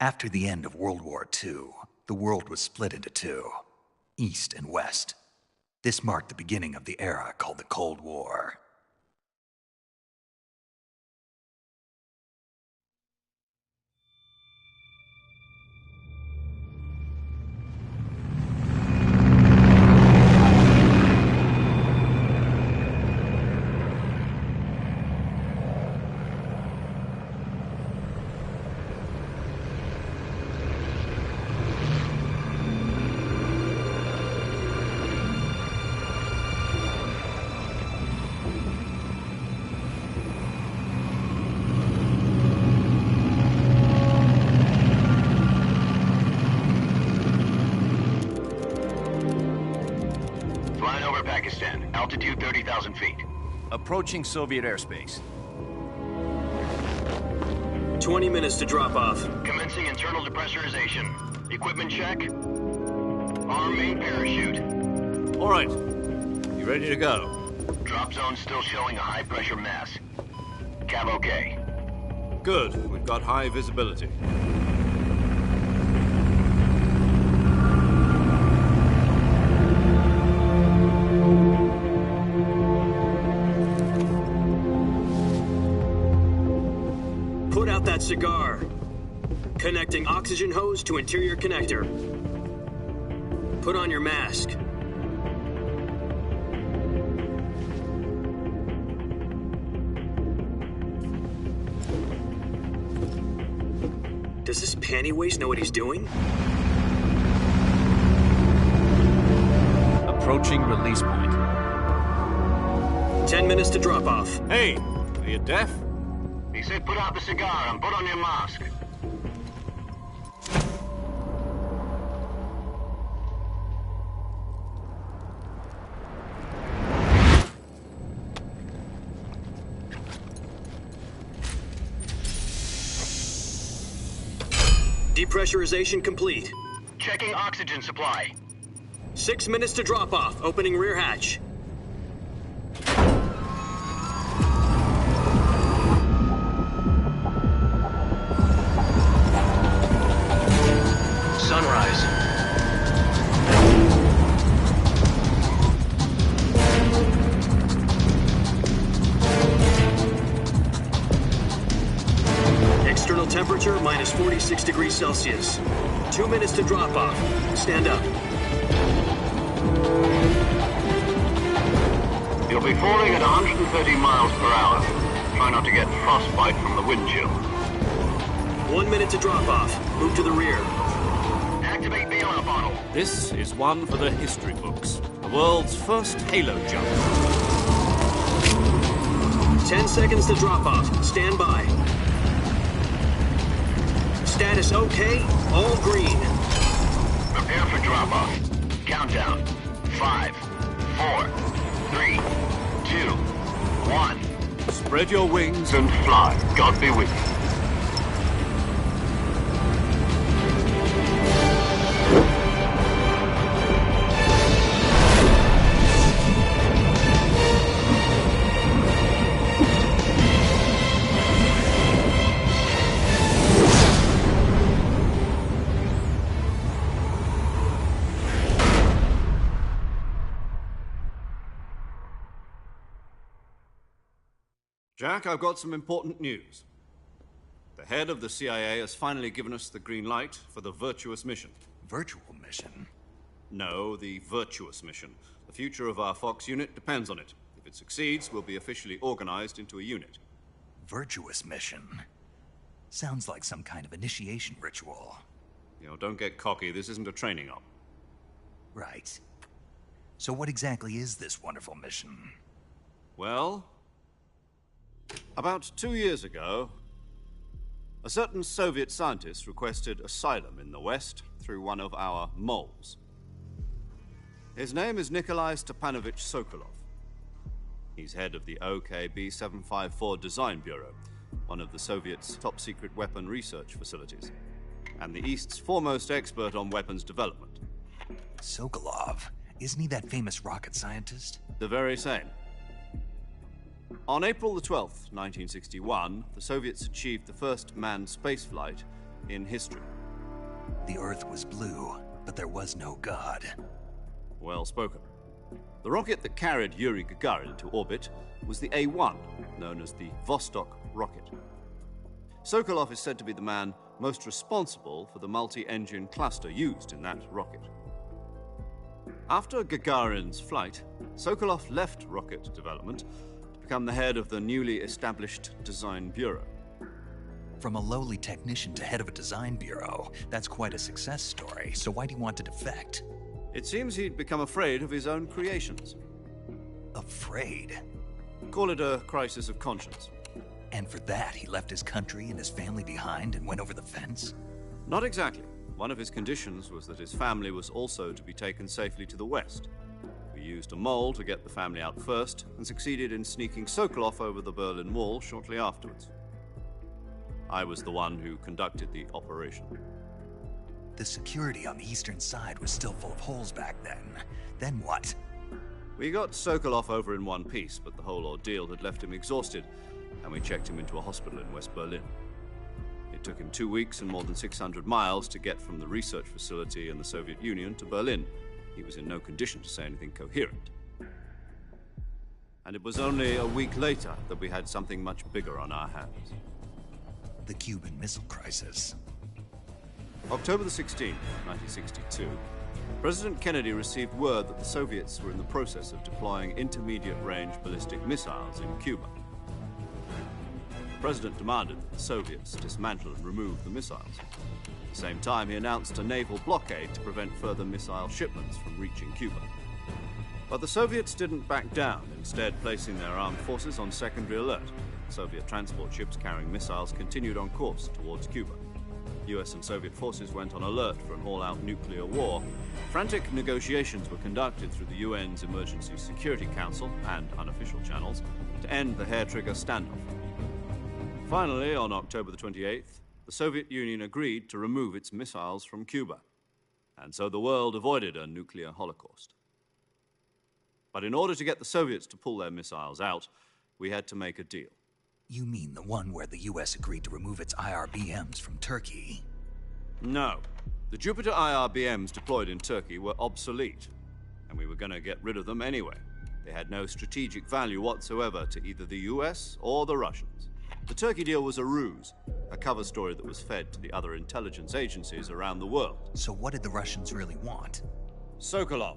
After the end of World War II, the world was split into two, East and West. This marked the beginning of the era called the Cold War. Altitude 30,000 feet. Approaching Soviet airspace. 20 minutes to drop off. Commencing internal depressurization. Equipment check. Arm main parachute. All right. You ready to go? Drop zone still showing a high pressure mass. Cav okay. Good. We've got high visibility. Put out that cigar. Connecting oxygen hose to interior connector. Put on your mask. Does this pantywaist know what he's doing? Approaching release point. 10 minutes to drop off. Hey, are you deaf? He said put out the cigar and put on your mask. Depressurization complete. Checking oxygen supply. 6 minutes to drop off. Opening rear hatch. Sunrise. External temperature minus 46 degrees Celsius. 2 minutes to drop off. Stand up. You'll be falling at 130 miles per hour. Try not to get frostbite from the wind chill. 1 minute to drop off. Move to the rear. Activate bailout bottle. This is one for the history books. The world's first halo jump. 10 seconds to drop off. Stand by. Status okay. All green. Prepare for drop off. Countdown. 5, 4, 3, 2, 1. Spread your wings And fly. God be with you. Jack, I've got some important news. The head of the CIA has finally given us the green light for the virtuous mission. Virtual mission? No, the virtuous mission. The future of our Fox unit depends on it. If it succeeds, we'll be officially organized into a unit. Virtuous mission? Sounds like some kind of initiation ritual. You know, don't get cocky. This isn't a training op. Right. So what exactly is this wonderful mission? Well, about 2 years ago, a certain Soviet scientist requested asylum in the West through one of our moles. His name is Nikolai Stepanovich Sokolov. He's head of the OKB 754 Design Bureau, one of the Soviets' top-secret weapon research facilities, and the East's foremost expert on weapons development. Sokolov? Isn't he that famous rocket scientist? The very same. On April the 12th, 1961, the Soviets achieved the first manned spaceflight in history. The Earth was blue, but there was no God. Well spoken. The rocket that carried Yuri Gagarin to orbit was the A-1, known as the Vostok rocket. Sokolov is said to be the man most responsible for the multi-engine cluster used in that rocket. After Gagarin's flight, Sokolov left rocket development to become the head of the newly established Design Bureau. From a lowly technician to head of a design bureau, that's quite a success story, so why'd he want to defect? It seems he'd become afraid of his own creations. Afraid? Call it a crisis of conscience. And for that, he left his country and his family behind and went over the fence? Not exactly. One of his conditions was that his family was also to be taken safely to the west. We used a mole to get the family out first and succeeded in sneaking Sokolov over the Berlin Wall shortly afterwards. I was the one who conducted the operation. The security on the eastern side was still full of holes back then. Then what? We got Sokolov over in one piece, but the whole ordeal had left him exhausted, and we checked him into a hospital in West Berlin. It took him 2 weeks and more than 600 miles to get from the research facility in the Soviet Union to Berlin. He was in no condition to say anything coherent. And it was only a week later that we had something much bigger on our hands. The Cuban Missile Crisis. October the 16th, 1962, President Kennedy received word that the Soviets were in the process of deploying intermediate-range ballistic missiles in Cuba. The President demanded that the Soviets dismantle and remove the missiles. At the same time, he announced a naval blockade to prevent further missile shipments from reaching Cuba. But the Soviets didn't back down, instead placing their armed forces on secondary alert. Soviet transport ships carrying missiles continued on course towards Cuba. US and Soviet forces went on alert for an all-out nuclear war. Frantic negotiations were conducted through the UN's Emergency Security Council and unofficial channels to end the hair-trigger standoff. Finally, on October the 28th, the Soviet Union agreed to remove its missiles from Cuba, and so the world avoided a nuclear holocaust. But in order to get the Soviets to pull their missiles out, we had to make a deal. You mean the one where the US agreed to remove its IRBMs from Turkey? No. The Jupiter IRBMs deployed in Turkey were obsolete, and we were going to get rid of them anyway. They had no strategic value whatsoever to either the US or the Russians. The Turkey deal was a ruse, a cover story that was fed to the other intelligence agencies around the world. So what did the Russians really want? Sokolov.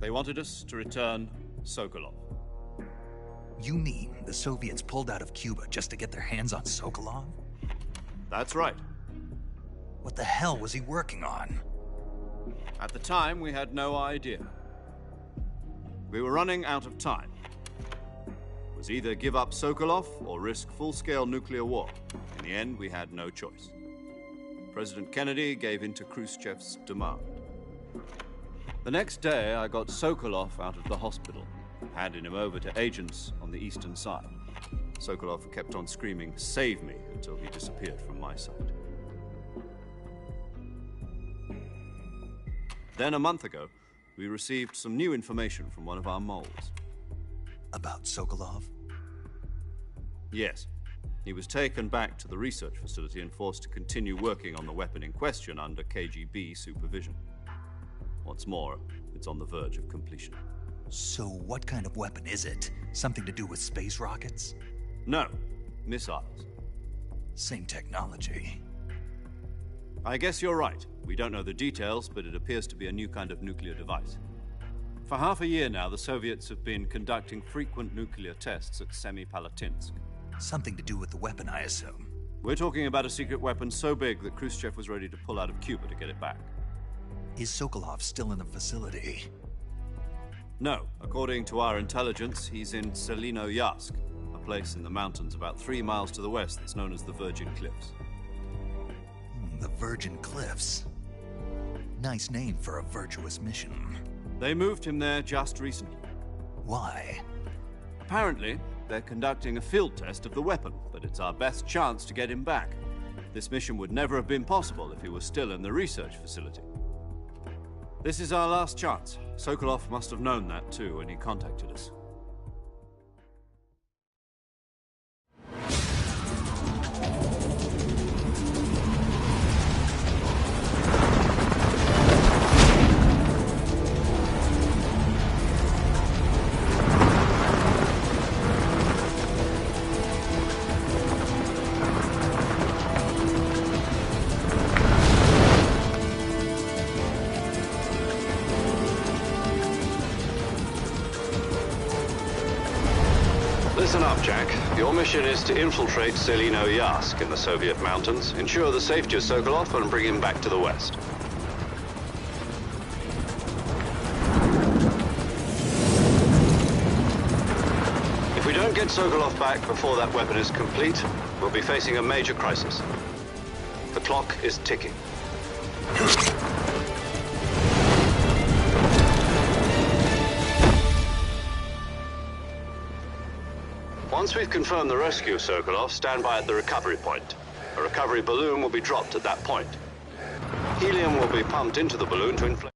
They wanted us to return Sokolov. You mean the Soviets pulled out of Cuba just to get their hands on Sokolov? That's right. What the hell was he working on? At the time, we had no idea. We were running out of time. It was either give up Sokolov or risk full-scale nuclear war. In the end, we had no choice. President Kennedy gave in to Khrushchev's demand. The next day, I got Sokolov out of the hospital, handing him over to agents on the eastern side. Sokolov kept on screaming, "Save me," until he disappeared from my sight. Then a month ago, we received some new information from one of our moles. About Sokolov? Yes. He was taken back to the research facility and forced to continue working on the weapon in question under KGB supervision. What's more, it's on the verge of completion. So what kind of weapon is it? Something to do with space rockets? No, missiles. Same technology. I guess you're right. We don't know the details, but it appears to be a new kind of nuclear device. For half a year now, the Soviets have been conducting frequent nuclear tests at Semipalatinsk. Something to do with the weapon, I assume. We're talking about a secret weapon so big that Khrushchev was ready to pull out of Cuba to get it back. Is Sokolov still in the facility? No. According to our intelligence, he's in Selino-Yarsk, a place in the mountains about 3 miles to the west that's known as the Virgin Cliffs. The Virgin Cliffs. Nice name for a virtuous mission. They moved him there just recently. Why? Apparently, they're conducting a field test of the weapon, but it's our best chance to get him back. This mission would never have been possible if he was still in the research facility. This is our last chance. Sokolov must have known that too when he contacted us. Listen up, Jack. Your mission is to infiltrate Selino Yask in the Soviet mountains, ensure the safety of Sokolov, and bring him back to the West. If we don't get Sokolov back before that weapon is complete, we'll be facing a major crisis. The clock is ticking. Once we've confirmed the rescue of Sokolov, stand by at the recovery point. A recovery balloon will be dropped at that point. Helium will be pumped into the balloon to inflate.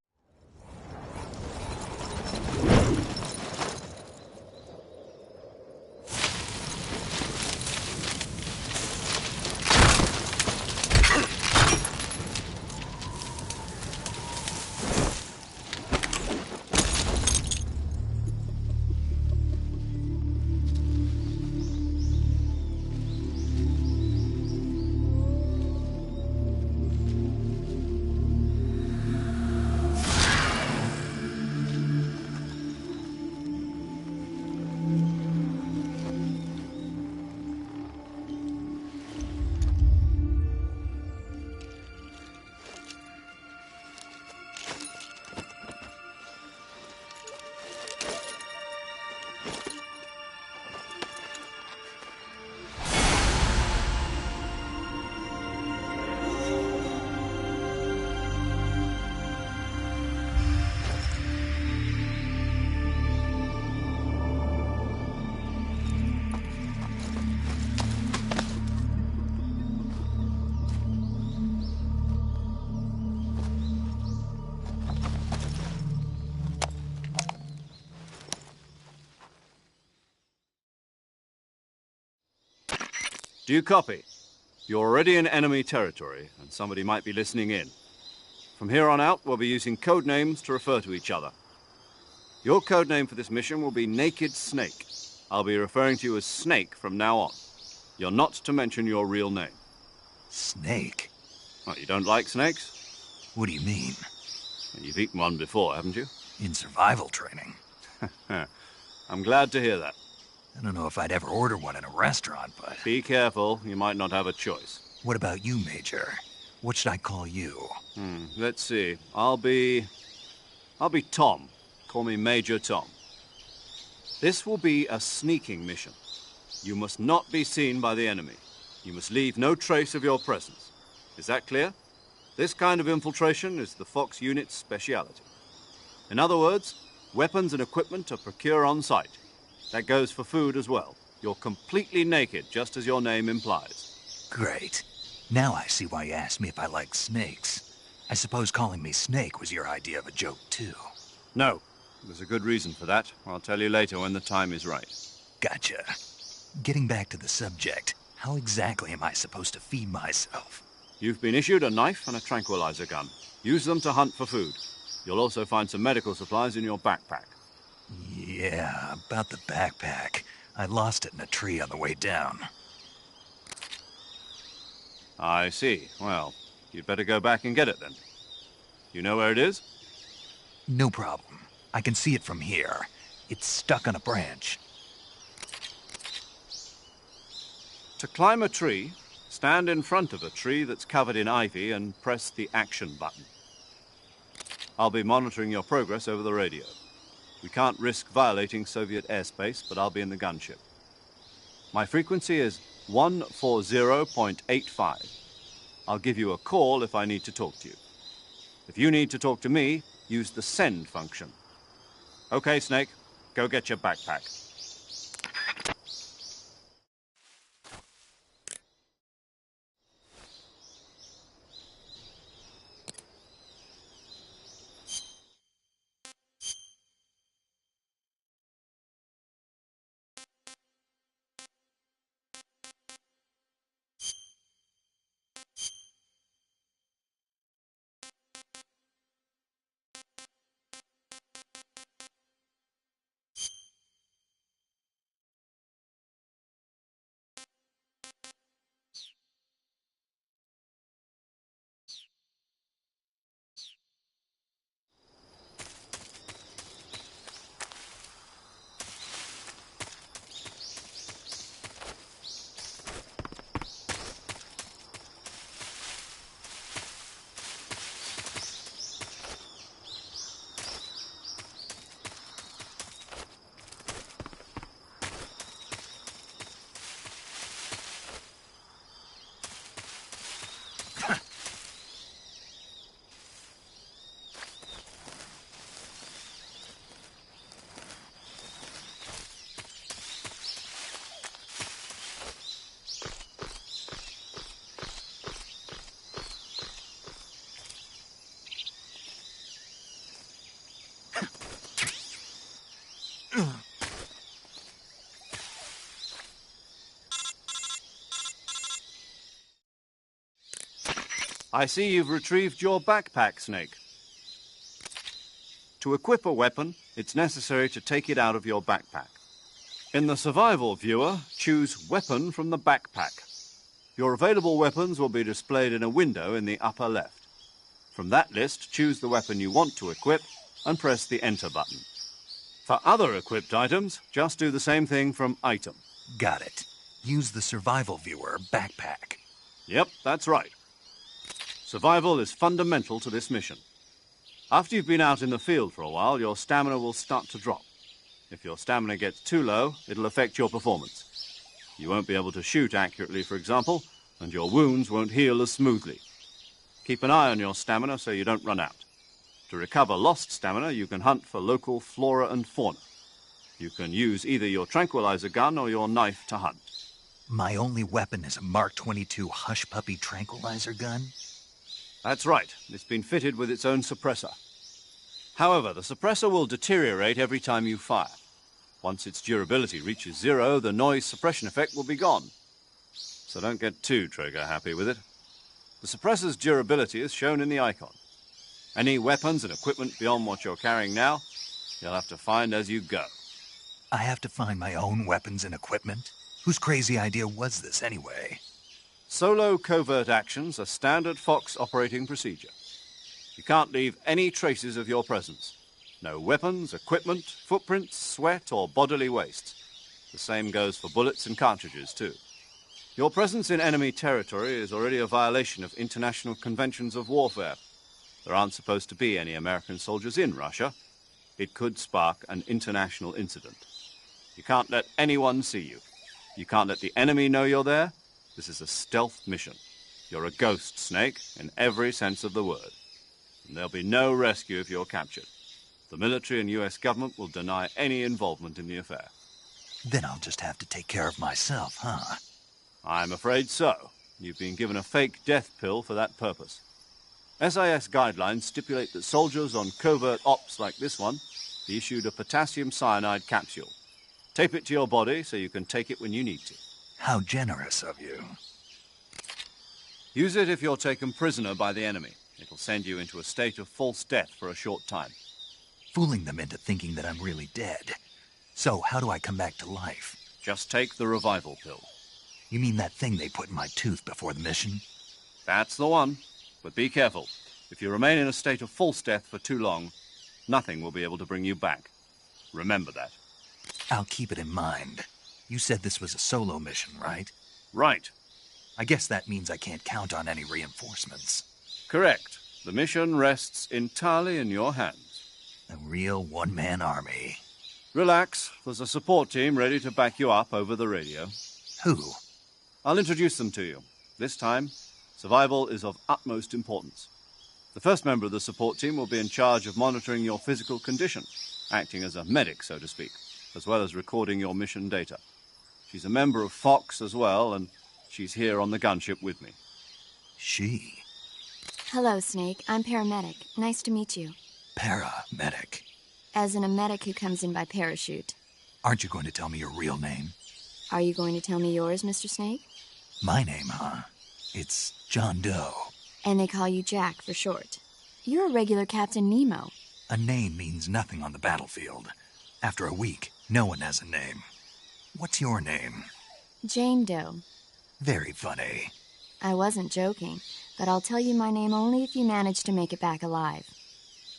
Do you copy? You're already in enemy territory, and somebody might be listening in. From here on out, we'll be using code names to refer to each other. Your code name for this mission will be Naked Snake. I'll be referring to you as Snake from now on. You're not to mention your real name. Snake? Oh, you don't like snakes? What do you mean? You've eaten one before, haven't you? In survival training. I'm glad to hear that. I don't know if I'd ever order one in a restaurant, but... Be careful, you might not have a choice. What about you, Major? What should I call you? Let's see. I'll be Tom. Call me Major Tom. This will be a sneaking mission. You must not be seen by the enemy. You must leave no trace of your presence. Is that clear? This kind of infiltration is the Fox unit's speciality. In other words, weapons and equipment are procured on site. That goes for food as well. You're completely naked, just as your name implies. Great. Now I see why you asked me if I like snakes. I suppose calling me Snake was your idea of a joke, too. No. There's a good reason for that. I'll tell you later when the time is right. Gotcha. Getting back to the subject, how exactly am I supposed to feed myself? You've been issued a knife and a tranquilizer gun. Use them to hunt for food. You'll also find some medical supplies in your backpack. Yeah, about the backpack. I lost it in a tree on the way down. I see. Well, you'd better go back and get it then. You know where it is? No problem. I can see it from here. It's stuck on a branch. To climb a tree, stand in front of a tree that's covered in ivy and press the action button. I'll be monitoring your progress over the radio. We can't risk violating Soviet airspace, but I'll be in the gunship. My frequency is 140.85. I'll give you a call if I need to talk to you. If you need to talk to me, use the send function. Okay, Snake, go get your backpack. I see you've retrieved your backpack, Snake. To equip a weapon, it's necessary to take it out of your backpack. In the survival viewer, choose Weapon from the backpack. Your available weapons will be displayed in a window in the upper left. From that list, choose the weapon you want to equip and press the Enter button. For other equipped items, just do the same thing from Item. Got it. Use the survival viewer backpack. Yep, that's right. Survival is fundamental to this mission. After you've been out in the field for a while, your stamina will start to drop. If your stamina gets too low, it'll affect your performance. You won't be able to shoot accurately, for example, and your wounds won't heal as smoothly. Keep an eye on your stamina so you don't run out. To recover lost stamina, you can hunt for local flora and fauna. You can use either your tranquilizer gun or your knife to hunt. My only weapon is a Mark 22 Hush Puppy tranquilizer gun? That's right. It's been fitted with its own suppressor. However, the suppressor will deteriorate every time you fire. Once its durability reaches 0, the noise suppression effect will be gone. So don't get too trigger happy with it. The suppressor's durability is shown in the icon. Any weapons and equipment beyond what you're carrying now, you'll have to find as you go. I have to find my own weapons and equipment? Whose crazy idea was this anyway? Solo covert actions are standard Fox operating procedure. You can't leave any traces of your presence. No weapons, equipment, footprints, sweat, or bodily waste. The same goes for bullets and cartridges, too. Your presence in enemy territory is already a violation of international conventions of warfare. There aren't supposed to be any American soldiers in Russia. It could spark an international incident. You can't let anyone see you. You can't let the enemy know you're there. This is a stealth mission. You're a ghost, Snake, in every sense of the word. And there'll be no rescue if you're captured. The military and US government will deny any involvement in the affair. Then I'll just have to take care of myself, huh? I'm afraid so. You've been given a fake death pill for that purpose. SIS guidelines stipulate that soldiers on covert ops like this one be issued a potassium cyanide capsule. Tape it to your body so you can take it when you need to. How generous of you. Use it if you're taken prisoner by the enemy. It'll send you into a state of false death for a short time. Fooling them into thinking that I'm really dead. So, how do I come back to life? Just take the revival pill. You mean that thing they put in my tooth before the mission? That's the one. But be careful. If you remain in a state of false death for too long, nothing will be able to bring you back. Remember that. I'll keep it in mind. You said this was a solo mission, right? Right. I guess that means I can't count on any reinforcements. Correct. The mission rests entirely in your hands. A real one-man army. Relax. There's a support team ready to back you up over the radio. Who? I'll introduce them to you. This time, survival is of utmost importance. The first member of the support team will be in charge of monitoring your physical condition, acting as a medic, so to speak, as well as recording your mission data. She's a member of Fox as well, and she's here on the gunship with me. She? Hello, Snake. I'm paramedic. Nice to meet you. Paramedic. As in a medic who comes in by parachute. Aren't you going to tell me your real name? Are you going to tell me yours, Mr. Snake? My name, huh? It's John Doe. And they call you Jack for short. You're a regular Captain Nemo. A name means nothing on the battlefield. After a week, no one has a name. What's your name? Jane Doe. Very funny. I wasn't joking, but I'll tell you my name only if you manage to make it back alive.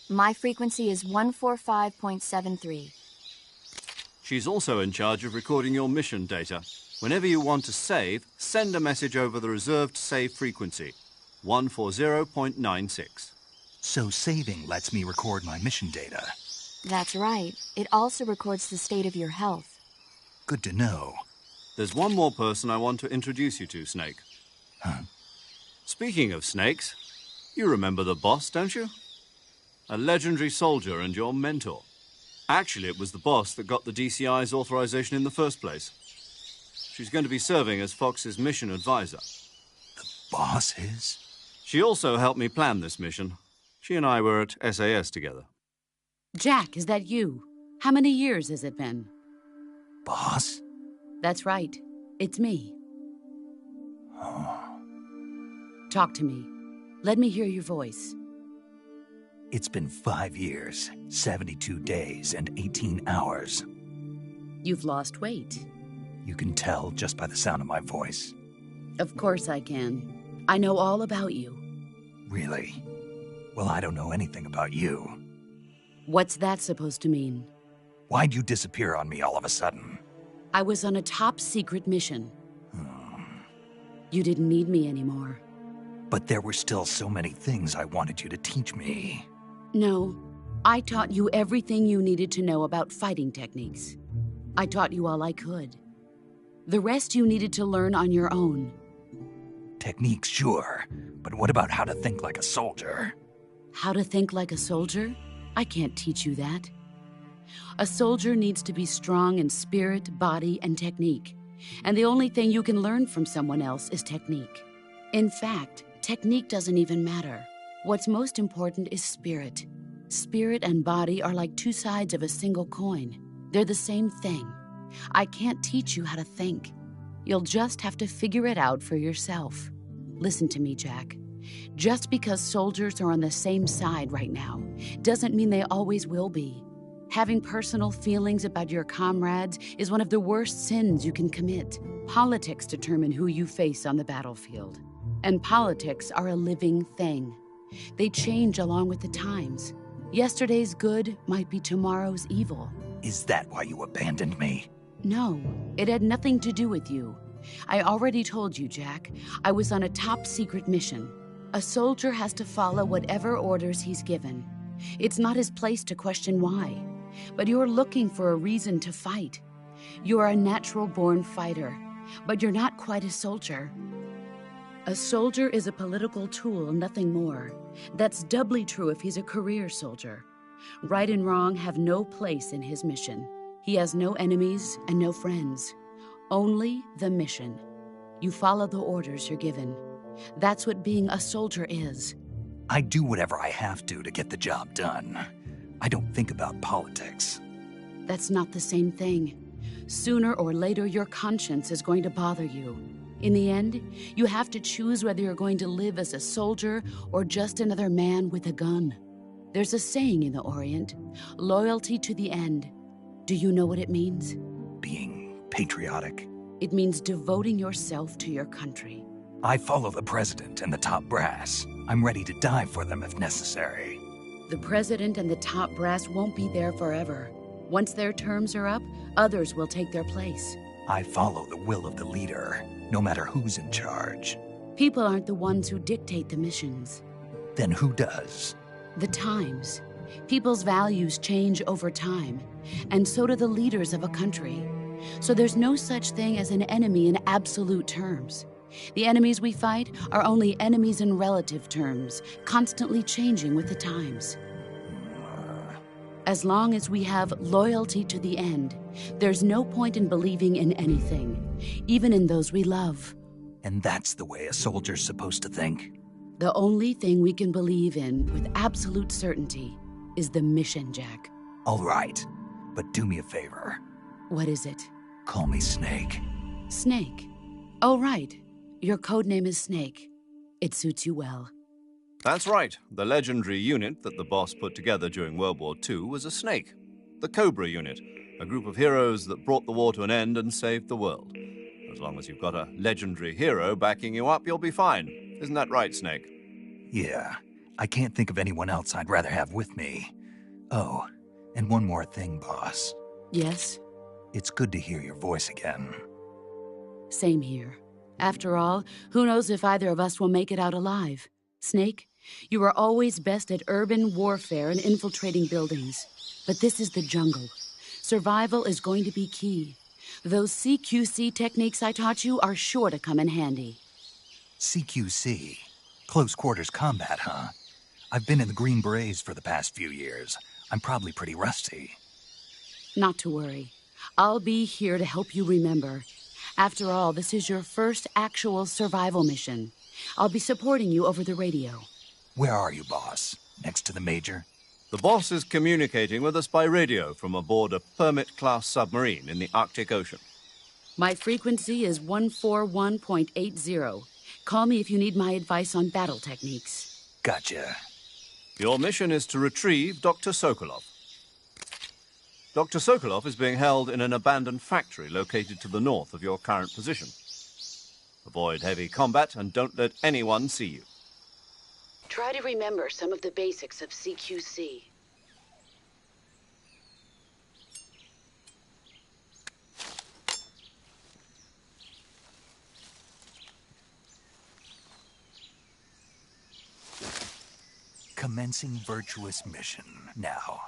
My frequency is 145.73. She's also in charge of recording your mission data. Whenever you want to save, send a message over the reserved save frequency, 140.96. So saving lets me record my mission data. That's right. It also records the state of your health. Good to know. There's one more person I want to introduce you to, Snake. Huh? Speaking of snakes, you remember the boss, don't you? A legendary soldier and your mentor. Actually, it was the boss that got the DCI's authorization in the first place. She's going to be serving as Fox's mission advisor. The boss is? She also helped me plan this mission. She and I were at SAS together. Jack, is that you? How many years has it been? Boss? That's right. It's me. Oh. Talk to me. Let me hear your voice. It's been 5 years, 72 days, and 18 hours. You've lost weight. You can tell just by the sound of my voice. Of course I can. I know all about you. Really? Well, I don't know anything about you. What's that supposed to mean? Why'd you disappear on me all of a sudden? I was on a top-secret mission. You didn't need me anymore. But there were still so many things I wanted you to teach me. No, I taught you everything you needed to know about fighting techniques. I taught you all I could. The rest you needed to learn on your own. Techniques, sure. But what about how to think like a soldier? How to think like a soldier? I can't teach you that. A soldier needs to be strong in spirit, body, and technique. And the only thing you can learn from someone else is technique. In fact, technique doesn't even matter. What's most important is spirit. Spirit and body are like two sides of a single coin. They're the same thing. I can't teach you how to think. You'll just have to figure it out for yourself. Listen to me, Jack. Just because soldiers are on the same side right now doesn't mean they always will be. Having personal feelings about your comrades is one of the worst sins you can commit. Politics determine who you face on the battlefield. And politics are a living thing. They change along with the times. Yesterday's good might be tomorrow's evil. Is that why you abandoned me? No, it had nothing to do with you. I already told you, Jack. I was on a top-secret mission. A soldier has to follow whatever orders he's given. It's not his place to question why. But you're looking for a reason to fight. You're a natural-born fighter, but you're not quite a soldier. A soldier is a political tool, nothing more. That's doubly true if he's a career soldier. Right and wrong have no place in his mission. He has no enemies and no friends. Only the mission. You follow the orders you're given. That's what being a soldier is. I do whatever I have to get the job done. I don't think about politics. That's not the same thing. Sooner or later, your conscience is going to bother you. In the end, you have to choose whether you're going to live as a soldier or just another man with a gun. There's a saying in the Orient, loyalty to the end. Do you know what it means? Being patriotic. It means devoting yourself to your country. I follow the president and the top brass. I'm ready to die for them if necessary. The president and the top brass won't be there forever. Once their terms are up, others will take their place. I follow the will of the leader, no matter who's in charge. People aren't the ones who dictate the missions. Then who does? The times. People's values change over time, and so do the leaders of a country. So there's no such thing as an enemy in absolute terms. The enemies we fight are only enemies in relative terms, constantly changing with the times. As long as we have loyalty to the end, there's no point in believing in anything, even in those we love. And that's the way a soldier's supposed to think? The only thing we can believe in with absolute certainty is the mission, Jack. All right, but do me a favor. What is it? Call me Snake. Snake? Oh, right. Your codename is Snake. It suits you well. That's right. The legendary unit that the boss put together during World War II was a snake. The Cobra unit, a group of heroes that brought the war to an end and saved the world. As long as you've got a legendary hero backing you up, you'll be fine. Isn't that right, Snake? Yeah, I can't think of anyone else I'd rather have with me. Oh, and one more thing, boss. Yes? It's good to hear your voice again. Same here. After all, who knows if either of us will make it out alive? Snake, you are always best at urban warfare and infiltrating buildings. But this is the jungle. Survival is going to be key. Those CQC techniques I taught you are sure to come in handy. CQC? Close quarters combat, huh? I've been in the Green Berets for the past few years. I'm probably pretty rusty. Not to worry. I'll be here to help you remember. After all, this is your first actual survival mission. I'll be supporting you over the radio. Where are you, boss? Next to the Major? The boss is communicating with us by radio from aboard a Permit-class submarine in the Arctic Ocean. My frequency is 141.80. Call me if you need my advice on battle techniques. Gotcha. Your mission is to retrieve Dr. Sokolov. Dr. Sokolov is being held in an abandoned factory located to the north of your current position. Avoid heavy combat and don't let anyone see you. Try to remember some of the basics of CQC. Commencing virtuous mission now.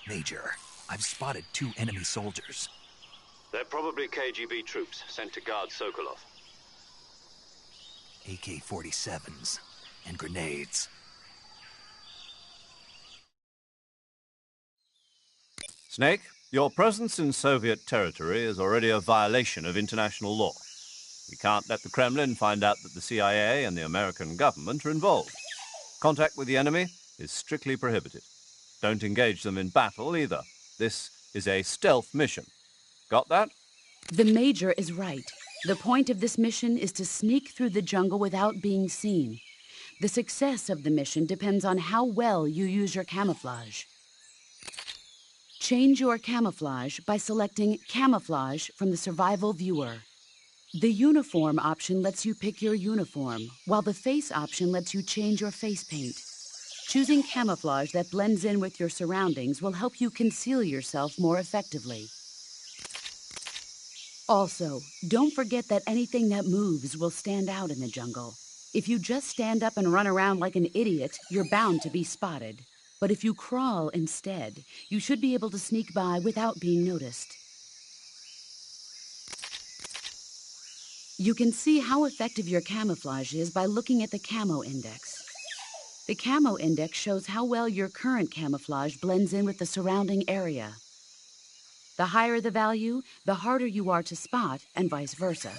Major, I've spotted 2 enemy soldiers. They're probably KGB troops sent to guard Sokolov. AK-47s and grenades. Snake, your presence in Soviet territory is already a violation of international law. We can't let the Kremlin find out that the CIA and the American government are involved. Contact with the enemy is strictly prohibited. Don't engage them in battle either. This is a stealth mission. Got that? The Major is right. The point of this mission is to sneak through the jungle without being seen. The success of the mission depends on how well you use your camouflage. Change your camouflage by selecting Camouflage from the Survival Viewer. The Uniform option lets you pick your uniform, while the Face option lets you change your face paint. Choosing camouflage that blends in with your surroundings will help you conceal yourself more effectively. Also, don't forget that anything that moves will stand out in the jungle. If you just stand up and run around like an idiot, you're bound to be spotted. But if you crawl instead, you should be able to sneak by without being noticed. You can see how effective your camouflage is by looking at the camo index. The camo index shows how well your current camouflage blends in with the surrounding area. The higher the value, the harder you are to spot, and vice versa.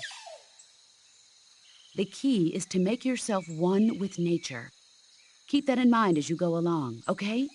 The key is to make yourself one with nature. Keep that in mind as you go along, okay?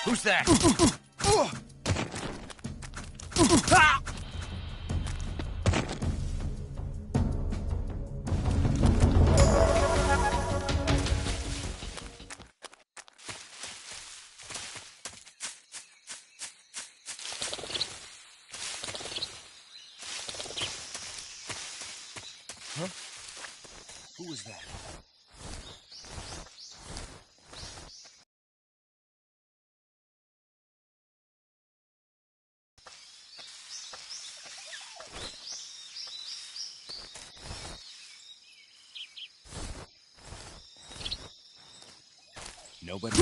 Who's that? Huh? Who was that? Nobody?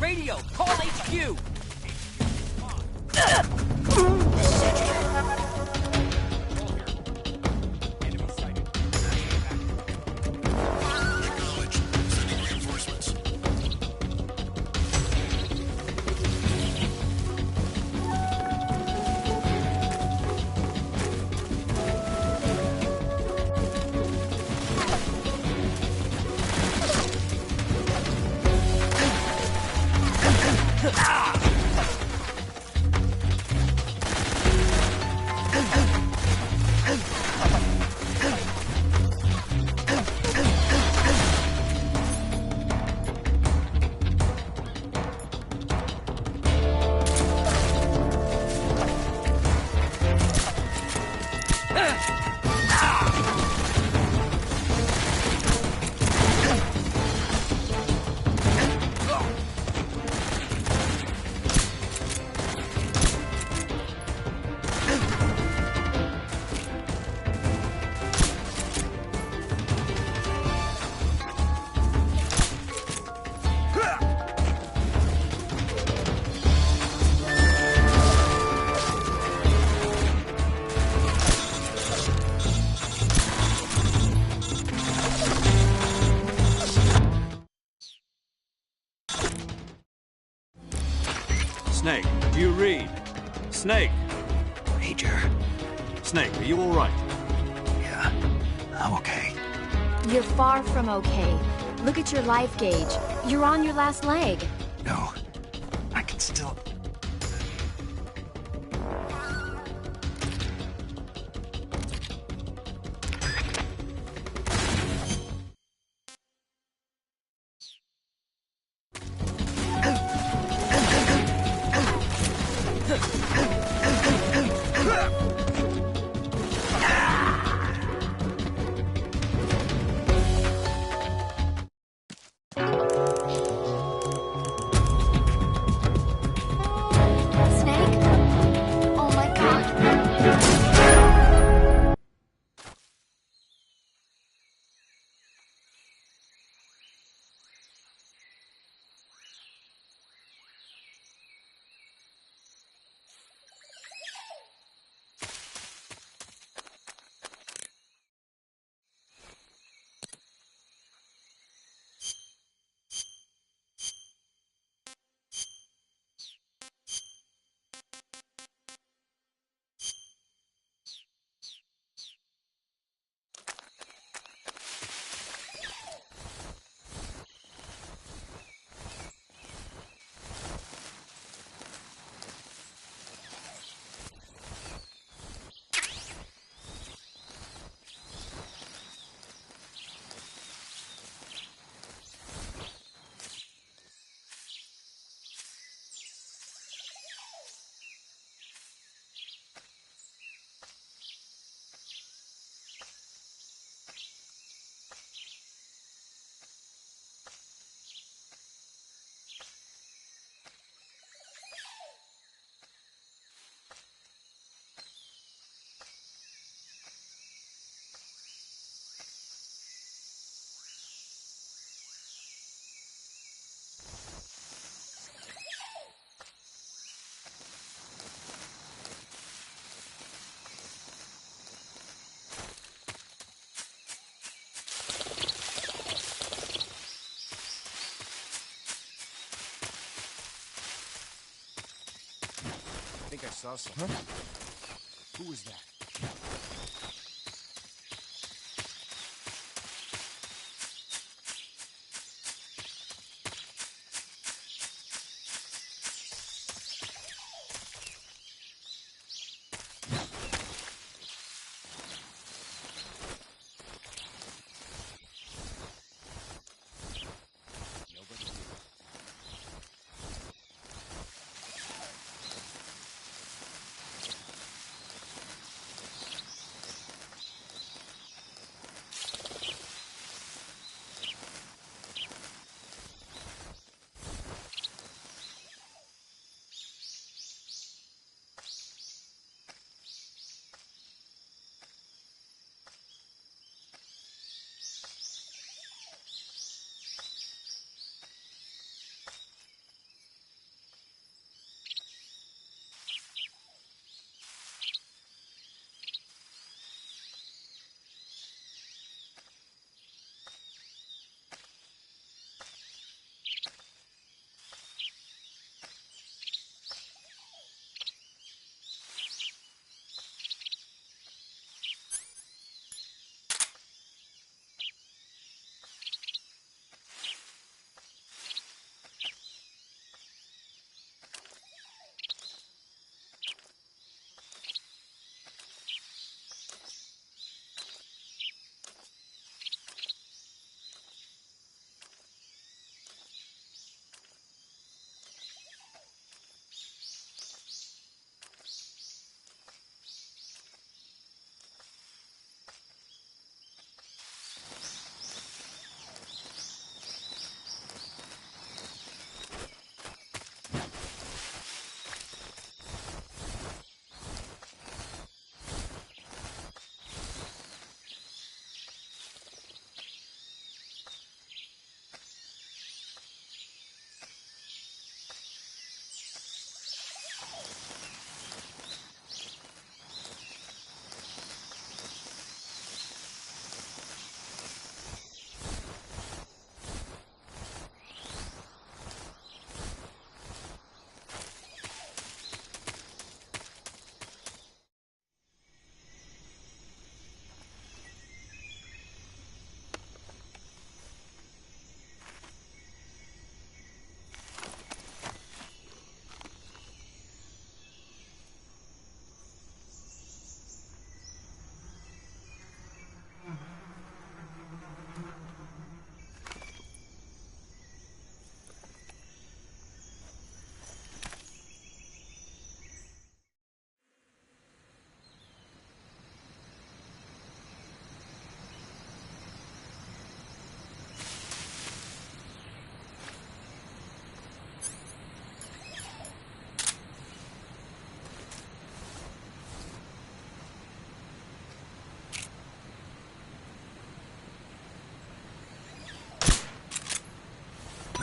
Radio, call HQ! Snake, do you read? Snake! Major. Snake, are you all right? Yeah, I'm okay. You're far from okay. Look at your life gauge. You're on your last leg. No, I can still... Snake? Oh my god. I think I saw something. Huh? Who was that?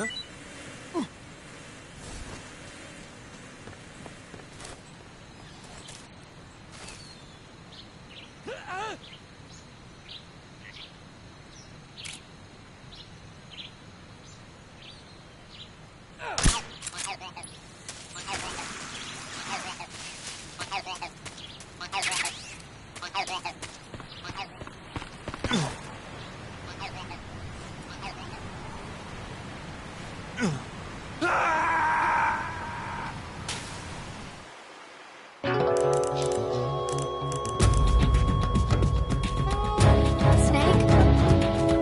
Snake?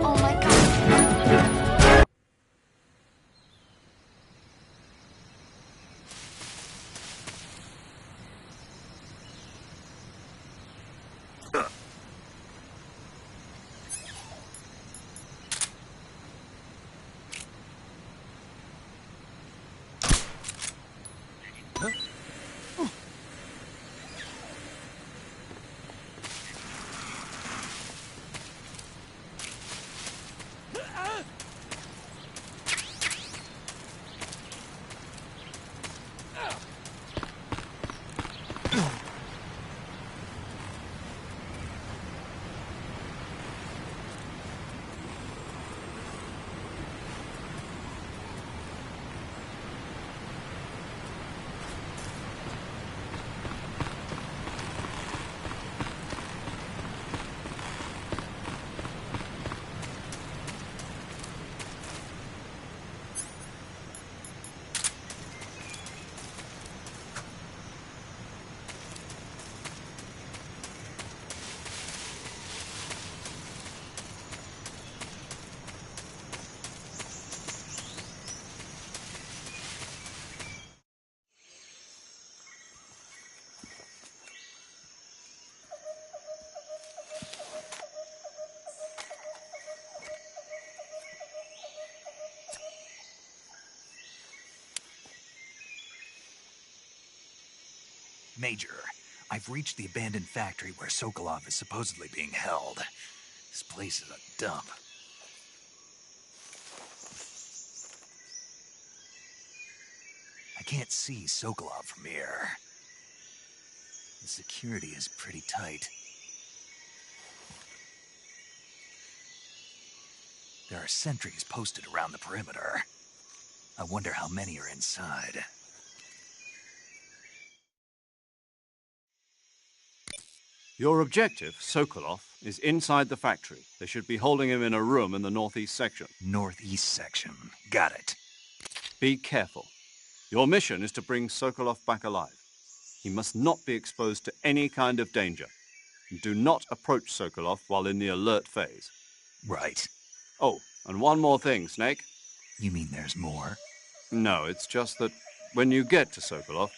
Oh my god. Major, I've reached the abandoned factory where Sokolov is supposedly being held. This place is a dump. I can't see Sokolov from here. The security is pretty tight. There are sentries posted around the perimeter. I wonder how many are inside. Your objective, Sokolov, is inside the factory. They should be holding him in a room in the northeast section. Northeast section. Got it. Be careful. Your mission is to bring Sokolov back alive. He must not be exposed to any kind of danger. Do not approach Sokolov while in the alert phase. Right. Oh, and one more thing, Snake. You mean there's more? No, it's just that when you get to Sokolov,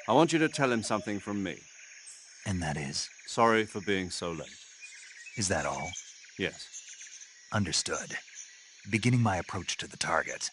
I want you to tell him something from me. And that is? Sorry for being so late. Is that all? Yes. Understood. Beginning my approach to the target.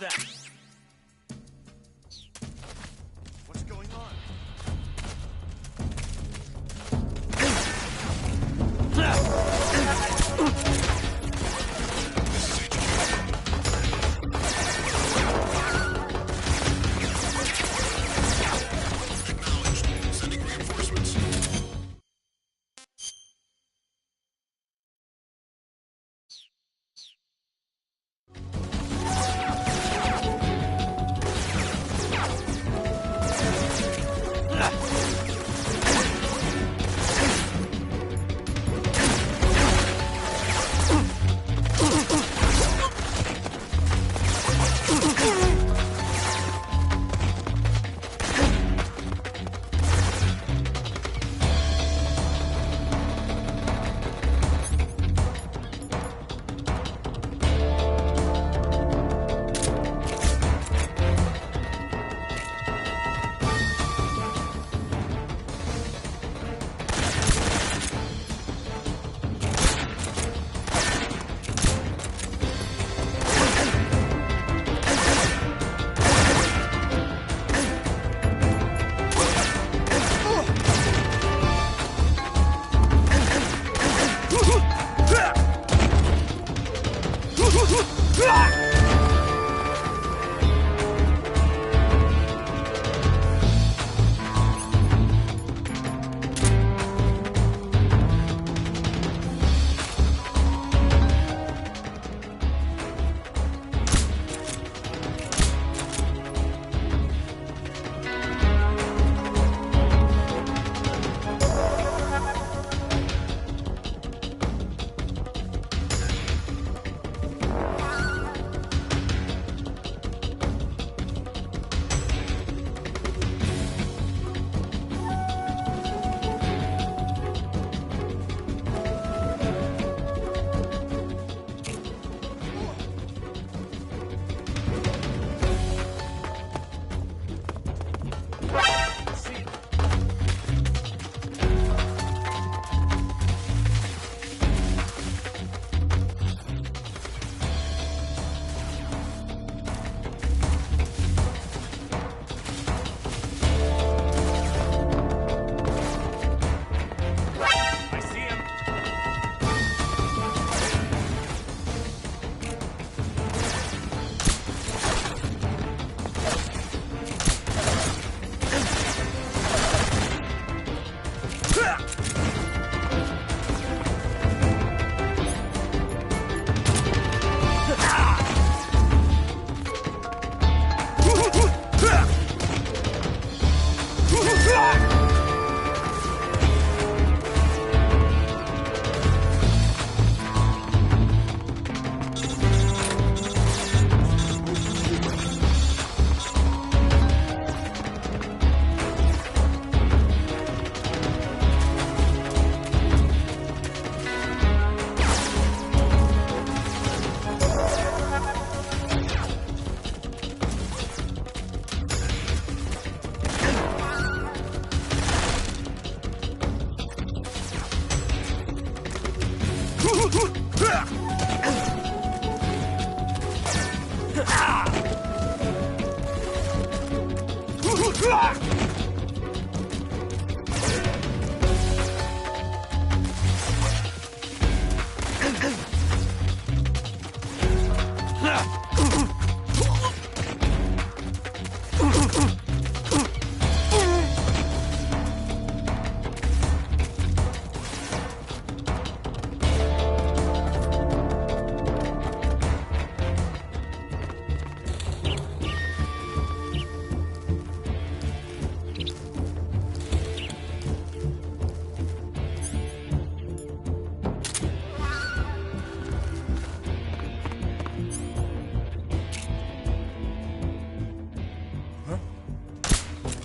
that! What's going on?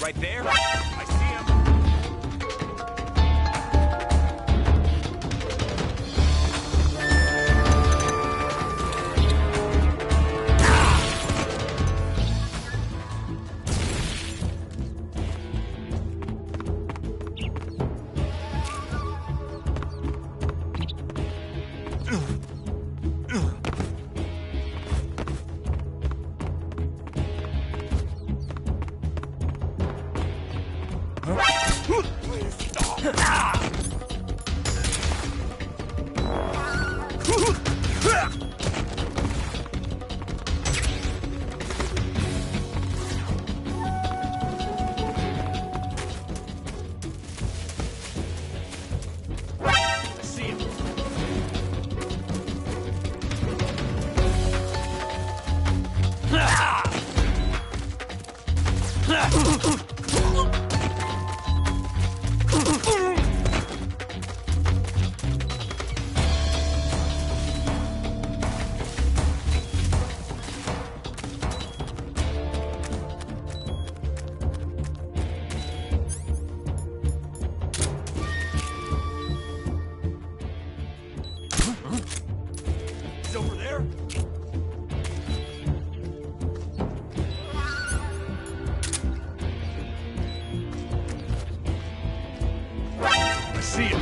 Right there? I see him. He's over there? I see him.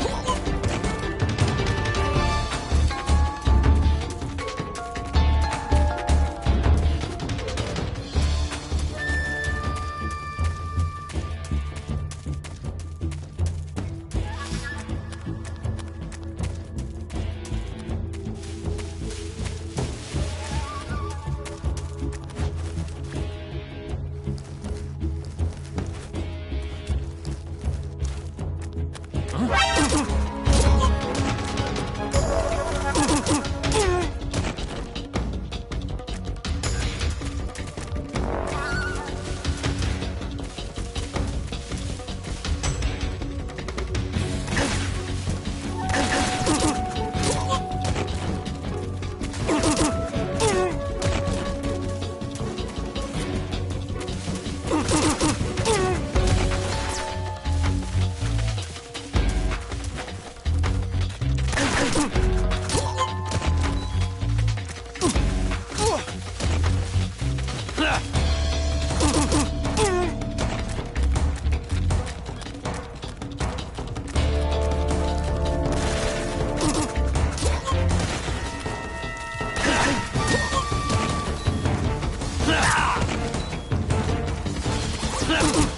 Ah!